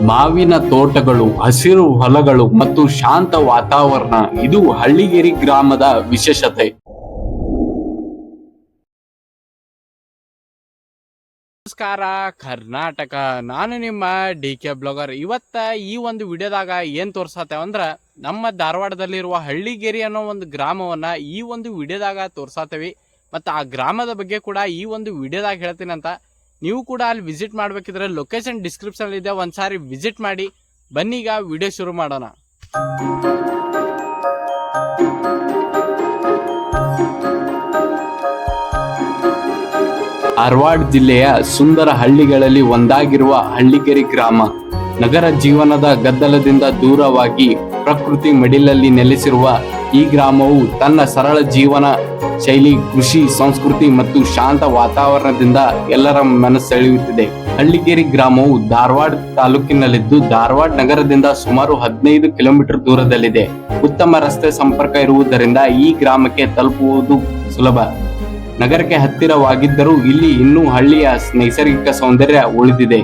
ಮಾವಿನ ತೋಟಗಳು, ಹಸಿರು ಹೊಲಗಳು ಮತ್ತು ಶಾಂತ ವಾತಾವರಣ ಇದು ಹಳ್ಳಿಗೇರಿ ಗ್ರಾಮದ ವಿಶೇಷತೆ. ನಮಸ್ಕಾರ ಕರ್ನಾಟಕ, ನಾನು ನಿಮ್ಮ DK ಬ್ಲಾಗರ್. ಇವತ್ತ ಈ ಒಂದು ವಿಡಿಯೋದಾಗ ಏನ್ ತೋರ್ಸತ್ತೇವ ಅಂದ್ರ ನಮ್ಮ ಧಾರವಾಡದಲ್ಲಿರುವ ಹಳ್ಳಿಗೇರಿ ಅನ್ನೋ ಒಂದು ಗ್ರಾಮವನ್ನ ಈ ಒಂದು ವಿಡಿಯೋದಾಗ ತೋರ್ಸತ್ತೇವಿ. ಮತ್ತು ಆ ಗ್ರಾಮದ ಬಗ್ಗೆ ಕೂಡ ಈ ಒಂದು ವಿಡಿಯೋದಾಗ ಹೇಳ್ತೀನಿ ಅಂತ. ನೀವು ಕೂಡ ಅಲ್ಲಿ ವಿಸಿಟ್ ಮಾಡ್ಬೇಕಿದ್ರೆ ಲೊಕೇಶನ್ ಡಿಸ್ಕ್ರಿಪ್ಷನ್ ಇದೆ, ಒಂದ್ಸಾರಿ ವಿಸಿಟ್ ಮಾಡಿ. ಬನ್ನೀಗ ವಿಡಿಯೋ ಶುರು ಮಾಡೋಣ. ಧಾರವಾಡ ಜಿಲ್ಲೆಯ ಸುಂದರ ಹಳ್ಳಿಗಳಲ್ಲಿ ಒಂದಾಗಿರುವ ಹಳ್ಳಿಗೇರಿ ಗ್ರಾಮ ನಗರ ಜೀವನದ ಗದ್ದಲದಿಂದ ದೂರವಾಗಿ ಪ್ರಕೃತಿ ಮಡಿಲಲ್ಲಿ ನೆಲೆಸಿರುವ ಈ ಗ್ರಾಮವು ತನ್ನ ಸರಳ ಜೀವನ ಶೈಲಿ, ಕೃಷಿ ಸಂಸ್ಕೃತಿ ಮತ್ತು ಶಾಂತ ವಾತಾವರಣದಿಂದ ಎಲ್ಲರ ಮನಸೆಳೆಯುತ್ತಿದೆ. ಹಳ್ಳಿಗೇರಿ ಗ್ರಾಮವು ಧಾರವಾಡ ತಾಲೂಕಿನಲ್ಲಿದ್ದು ಧಾರವಾಡ ನಗರದಿಂದ ಸುಮಾರು 15 ಕಿಲೋಮೀಟರ್ ದೂರದಲ್ಲಿದೆ. ಉತ್ತಮ ರಸ್ತೆ ಸಂಪರ್ಕ ಇರುವುದರಿಂದ ಈ ಗ್ರಾಮಕ್ಕೆ ತಲುಪುವುದು ಸುಲಭ. ನಗರಕ್ಕೆ ಹತ್ತಿರವಾಗಿದ್ದರೂ ಇಲ್ಲಿ ಇನ್ನೂ ಹಳ್ಳಿಯ ನೈಸರ್ಗಿಕ ಸೌಂದರ್ಯ ಉಳಿದಿದೆ.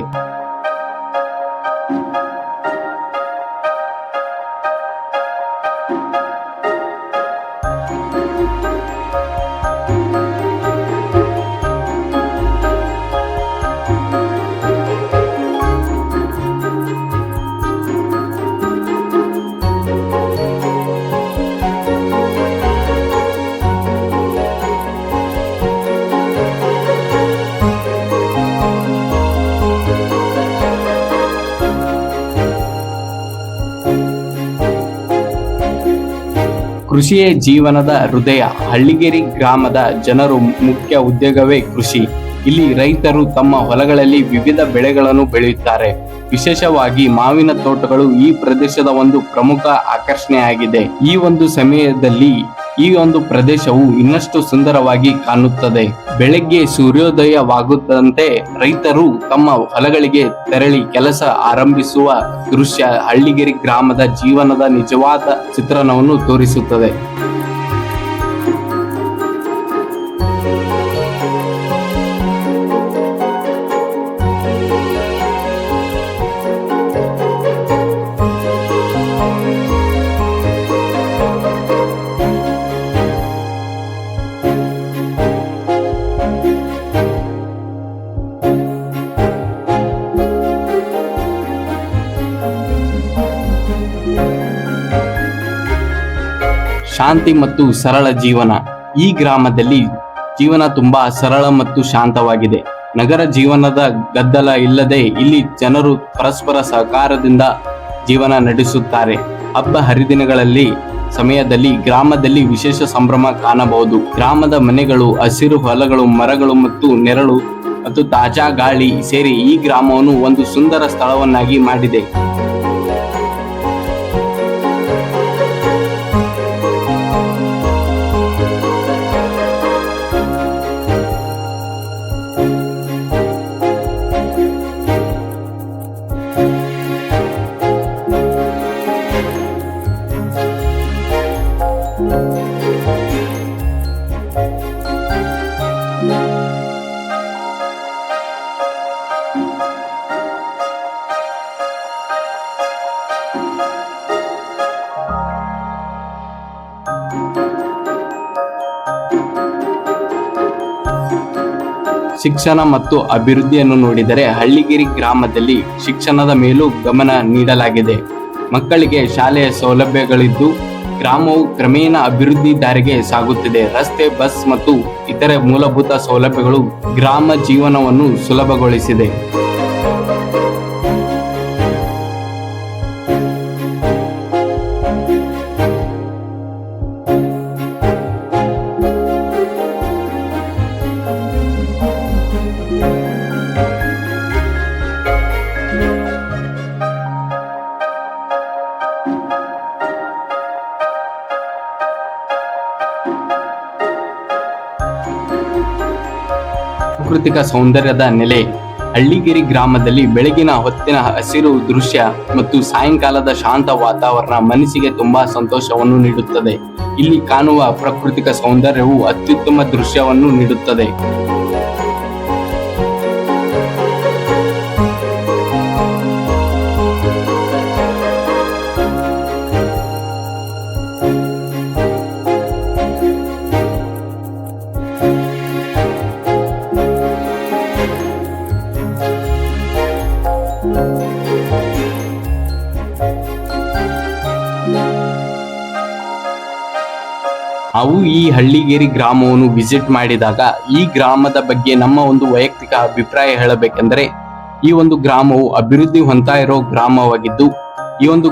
ಕೃಷಿಯೇ ಜೀವನದ ಹೃದಯ. ಹಳ್ಳಿಗೇರಿ ಗ್ರಾಮದ ಜನರ ಮುಖ್ಯ ಉದ್ಯೋಗವೇ ಕೃಷಿ. ಇಲ್ಲಿ ರೈತರು ತಮ್ಮ ಹೊಲಗಳಲ್ಲಿ ವಿವಿಧ ಬೆಳೆಗಳನ್ನು ಬೆಳೆಯುತ್ತಾರೆ. ವಿಶೇಷವಾಗಿ ಮಾವಿನ ತೋಟಗಳು ಈ ಪ್ರದೇಶದ ಒಂದು ಪ್ರಮುಖ ಆಕರ್ಷಣೆಯಾಗಿದೆ. ಈ ಒಂದು ಸಮಯದಲ್ಲಿ ಈ ಒಂದು ಪ್ರದೇಶವು ಇನ್ನಷ್ಟು ಸುಂದರವಾಗಿ ಕಾಣುತ್ತದೆ. ಬೆಳಗ್ಗೆ ಸೂರ್ಯೋದಯವಾಗುತ್ತಂತೆ ರೈತರು ತಮ್ಮ ಹೊಲಗಳಿಗೆ ತೆರಳಿ ಕೆಲಸ ಆರಂಭಿಸುವ ದೃಶ್ಯ ಹಳ್ಳಿಗೇರಿ ಗ್ರಾಮದ ಜೀವನದ ನಿಜವಾದ ಚಿತ್ರಣವನ್ನು ತೋರಿಸುತ್ತದೆ. ಶಾಂತಿ ಮತ್ತು ಸರಳ ಜೀವನ. ಈ ಗ್ರಾಮದಲ್ಲಿ ಜೀವನ ತುಂಬಾ ಸರಳ ಮತ್ತು ಶಾಂತವಾಗಿದೆ. ನಗರ ಜೀವನದ ಗದ್ದಲ ಇಲ್ಲದೆ ಇಲ್ಲಿ ಜನರು ಪರಸ್ಪರ ಸಹಕಾರದಿಂದ ಜೀವನ ನಡೆಸುತ್ತಾರೆ. ಹಬ್ಬ ಹರಿದಿನಗಳಲ್ಲಿ ಸಮಯದಲ್ಲಿ ಗ್ರಾಮದಲ್ಲಿ ವಿಶೇಷ ಸಂಭ್ರಮ ಕಾಣಬಹುದು. ಗ್ರಾಮದ ಮನೆಗಳು, ಹಸಿರು ಹೊಲಗಳು, ಮರಗಳು ಮತ್ತು ನೆರಳು ಮತ್ತು ತಾಜಾ ಗಾಳಿ ಸೇರಿ ಈ ಗ್ರಾಮವನ್ನು ಒಂದು ಸುಂದರ ಸ್ಥಳವನ್ನಾಗಿ ಮಾಡಿದೆ. ಶಿಕ್ಷಣ ಮತ್ತು ಅಭಿವೃದ್ಧಿಯನ್ನು ನೋಡಿದರೆ ಹಳ್ಳಿಗೇರಿ ಗ್ರಾಮದಲ್ಲಿ ಶಿಕ್ಷಣದ ಮೇಲೂ ಗಮನ ನೀಡಲಾಗಿದೆ. ಮಕ್ಕಳಿಗೆ ಶಾಲೆಯ ಸೌಲಭ್ಯಗಳಿದ್ದು ಗ್ರಾಮವು ಕ್ರಮೇಣ ಅಭಿವೃದ್ಧಿ ದಾರಿಗೆ ಸಾಗುತ್ತಿದೆ. ರಸ್ತೆ, ಬಸ್ ಮತ್ತು ಇತರೆ ಮೂಲಭೂತ ಸೌಲಭ್ಯಗಳು ಗ್ರಾಮ ಜೀವನವನ್ನು ಸುಲಭಗೊಳಿಸಿದೆ. ಪ್ರಾಕೃತಿಕ ಸೌಂದರ್ಯದ ನೆಲೆ. ಹಳ್ಳಿಗೇರಿ ಗ್ರಾಮದಲ್ಲಿ ಬೆಳಗಿನ ಹೊತ್ತಿನ ಹಸಿರು ದೃಶ್ಯ ಮತ್ತು ಸಾಯಂಕಾಲದ ಶಾಂತ ವಾತಾವರಣ ಮನಸ್ಸಿಗೆ ತುಂಬಾ ಸಂತೋಷವನ್ನು ನೀಡುತ್ತದೆ. ಇಲ್ಲಿ ಕಾಣುವ ಪ್ರಾಕೃತಿಕ ಸೌಂದರ್ಯವು ಅತ್ಯುತ್ತಮ ದೃಶ್ಯವನ್ನು ನೀಡುತ್ತದೆ. ನಾವು ಈ ಹಳ್ಳಿಗೇರಿ ಗ್ರಾಮವನ್ನು ವಿಸಿಟ್ ಮಾಡಿದಾಗ ಈ ಗ್ರಾಮದ ಬಗ್ಗೆ ನಮ್ಮ ಒಂದು ವೈಯಕ್ತಿಕ ಅಭಿಪ್ರಾಯ ಹೇಳಬೇಕೆಂದರೆ, ಈ ಒಂದು ಗ್ರಾಮವು ಅಭಿವೃದ್ಧಿ ಹೊಂದ್ತಾ ಇರೋ ಗ್ರಾಮವಾಗಿದ್ದು, ಈ ಒಂದು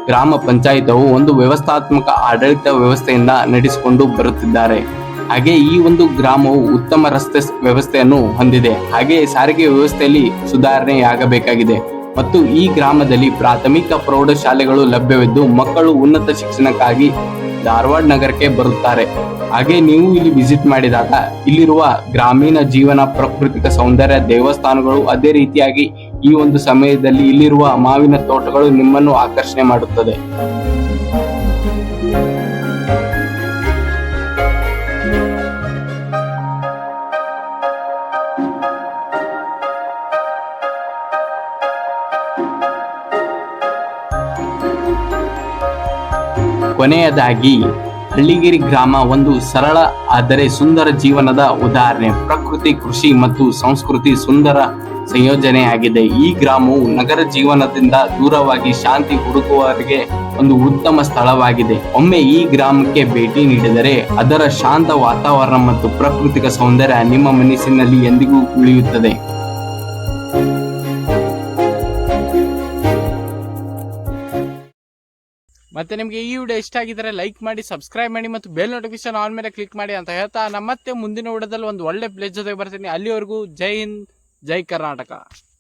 ಗ್ರಾಮ ಪಂಚಾಯತವು ಒಂದು ವ್ಯವಸ್ಥಾತ್ಮಕ ಆಡಳಿತ ವ್ಯವಸ್ಥೆಯಿಂದ ನಡೆಸಿಕೊಂಡು ಬರುತ್ತಿದ್ದಾರೆ. ಹಾಗೆ ಈ ಒಂದು ಗ್ರಾಮವು ಉತ್ತಮ ರಸ್ತೆ ವ್ಯವಸ್ಥೆಯನ್ನು ಹೊಂದಿದೆ. ಹಾಗೆ ಸಾರಿಗೆ ವ್ಯವಸ್ಥೆಯಲ್ಲಿ ಸುಧಾರಣೆಯಾಗಬೇಕಾಗಿದೆ ಮತ್ತು ಈ ಗ್ರಾಮದಲ್ಲಿ ಪ್ರಾಥಮಿಕ ಪ್ರೌಢಶಾಲೆಗಳು ಲಭ್ಯವಿದ್ದು ಮಕ್ಕಳು ಉನ್ನತ ಶಿಕ್ಷಣಕ್ಕಾಗಿ ಧಾರವಾಡ ನಗರಕ್ಕೆ ಬರುತ್ತಾರೆ. ಹಾಗೆ ನೀವು ಇಲ್ಲಿ ವಿಸಿಟ್ ಮಾಡಿದಾಗ ಇಲ್ಲಿರುವ ಗ್ರಾಮೀಣ ಜೀವನ, ಪ್ರಾಕೃತಿಕ ಸೌಂದರ್ಯ, ದೇವಸ್ಥಾನಗಳು, ಅದೇ ರೀತಿಯಾಗಿ ಈ ಒಂದು ಸಮಯದಲ್ಲಿ ಇಲ್ಲಿರುವ ಮಾವಿನ ತೋಟಗಳು ನಿಮ್ಮನ್ನು ಆಕರ್ಷಣೆ ಮಾಡುತ್ತದೆ. ಕೊನೆಯದಾಗಿ ಹಳ್ಳಿಗೇರಿ ಗ್ರಾಮ ಒಂದು ಸರಳ ಆದರೆ ಸುಂದರ ಜೀವನದ ಉದಾಹರಣೆ. ಪ್ರಕೃತಿ, ಕೃಷಿ ಮತ್ತು ಸಂಸ್ಕೃತಿ ಸುಂದರ ಸಂಯೋಜನೆಯಾಗಿದೆ. ಈ ಗ್ರಾಮವು ನಗರ ಜೀವನದಿಂದ ದೂರವಾಗಿ ಶಾಂತಿ ಹುಡುಕುವವರಿಗೆ ಒಂದು ಉತ್ತಮ ಸ್ಥಳವಾಗಿದೆ. ಒಮ್ಮೆ ಈ ಗ್ರಾಮಕ್ಕೆ ಭೇಟಿ ನೀಡಿದರೆ ಅದರ ಶಾಂತ ವಾತಾವರಣ ಮತ್ತು ಪ್ರಾಕೃತಿಕ ಸೌಂದರ್ಯ ನಿಮ್ಮ ಮನಸ್ಸಿನಲ್ಲಿ ಎಂದಿಗೂ ಉಳಿಯುತ್ತದೆ. ಮತ್ತೆ ನಿಮಗೆ ಈ ವಿಡಿಯೋ ಇಷ್ಟ ಆಗಿದ್ರೆ ಲೈಕ್ ಮಾಡಿ, ಸಬ್ಸ್ಕ್ರೈಬ್ ಮಾಡಿ ಮತ್ತು ಬೆಲ್ ನೋಟಿಫಿಕೇಶನ್ ಆನ್ ಮೇಲೆ ಕ್ಲಿಕ್ ಮಾಡಿ ಅಂತ ಹೇಳ್ತಾ, ನಮ್ಮ ಮತ್ತೆ ಮುಂದಿನ ವಿಡಿಯೋದಲ್ಲಿ ಒಂದು ಒಳ್ಳೆ ಪ್ಲೇಸ್ ಜೊತೆ ಬರ್ತೀನಿ. ಅಲ್ಲಿವರೆಗೂ ಜೈ ಹಿಂದ್, ಜೈ ಕರ್ನಾಟಕ.